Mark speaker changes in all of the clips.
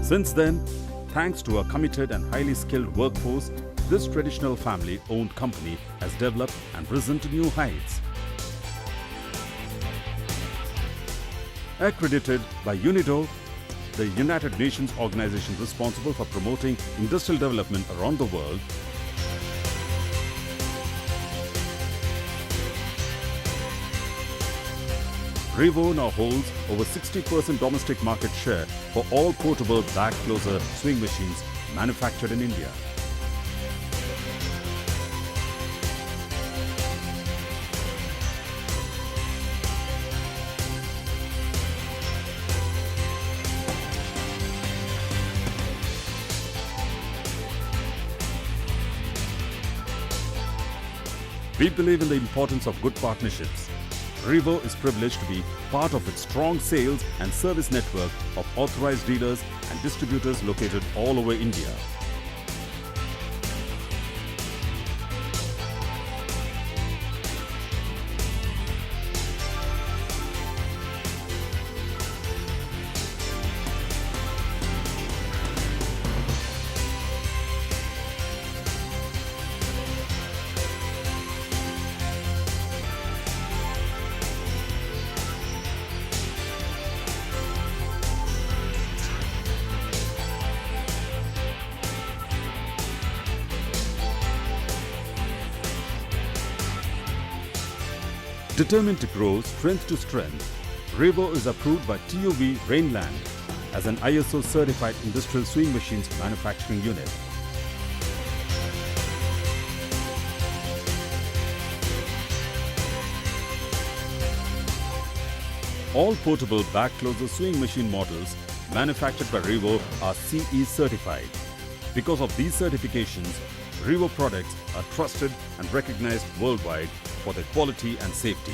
Speaker 1: Since then, thanks to a committed and highly skilled workforce, this traditional family-owned company has developed and risen to new heights. Accredited by UNIDO, the United Nations organization responsible for promoting industrial development around the world, Revo now holds over 60% domestic market share for all portable back closer swing machines manufactured in India. We believe in the importance of good partnerships. Revo is privileged to be part of its strong sales and service network of authorized dealers and distributors located all over India. Determined to grow strength to strength, Revo is approved by TUV Rainland as an ISO certified industrial swing machines manufacturing unit. All portable back closer swing machine models manufactured by Revo are CE certified. Because of these certifications, Revo products are trusted and recognized worldwide for their quality and safety.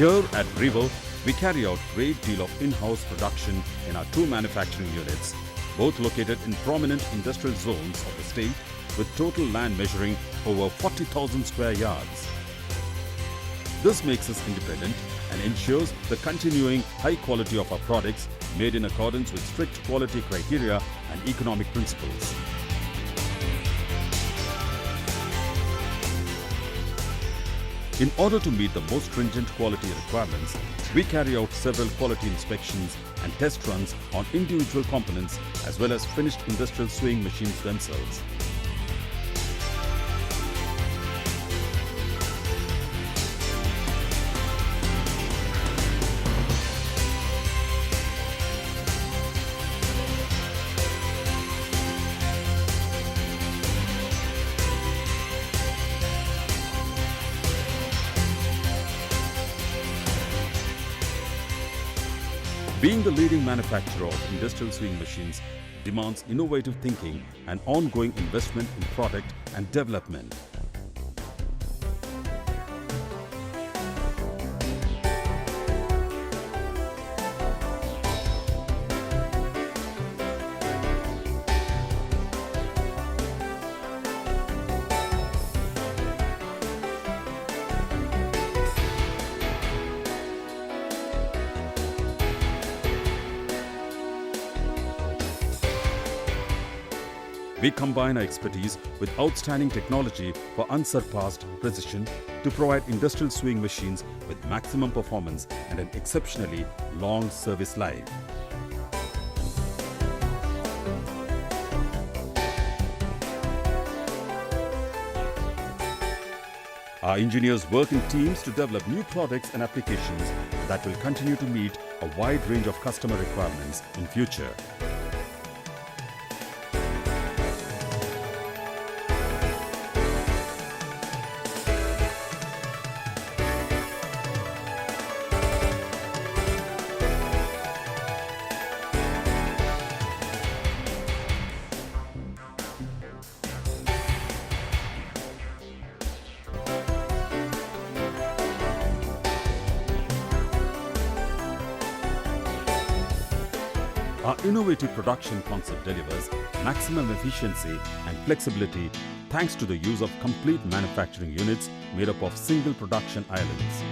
Speaker 1: Here at Revo, we carry out great deal of in-house production in our two manufacturing units, both located in prominent industrial zones of the state with total land measuring over 40,000 square yards. This makes us independent and ensures the continuing high quality of our products made in accordance with strict quality criteria and economic principles. In order to meet the most stringent quality requirements, we carry out several quality inspections and test runs on individual components as well as finished industrial swing machines themselves. Being the leading manufacturer of industrial swing machines demands innovative thinking and ongoing investment in product and development. We combine our expertise with outstanding technology for unsurpassed precision to provide industrial sewing machines with maximum performance and an exceptionally long service life. Our engineers work in teams to develop new products and applications that will continue to meet a wide range of customer requirements in future. Our innovative production concept delivers maximum efficiency and flexibility thanks to the use of complete manufacturing units made up of single production islands.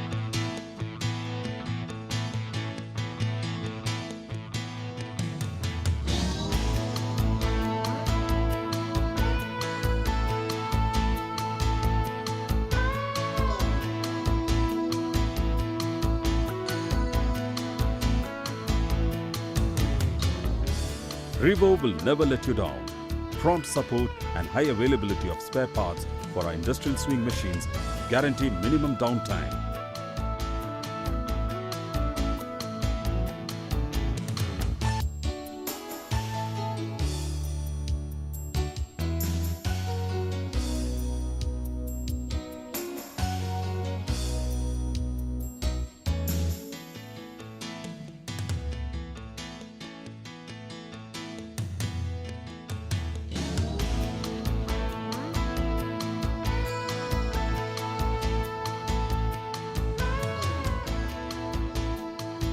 Speaker 1: Revo will never let you down. Prompt support and high availability of spare parts for our industrial sewing machines guarantee minimum downtime.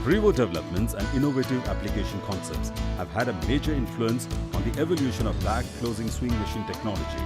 Speaker 1: Revo developments and innovative application concepts have had a major influence on the evolution of bag closing sewing machine technology.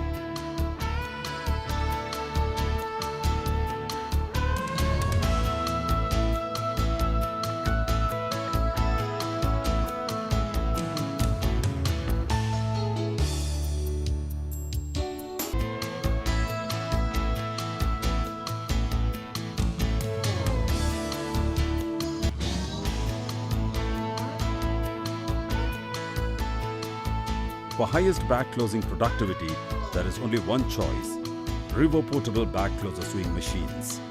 Speaker 1: For highest bag closing productivity, there is only one choice: Revo portable bag closer sewing machines.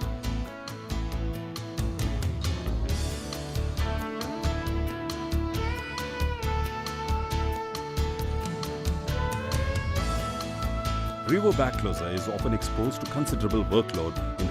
Speaker 1: Revo bag closer is often exposed to considerable workload in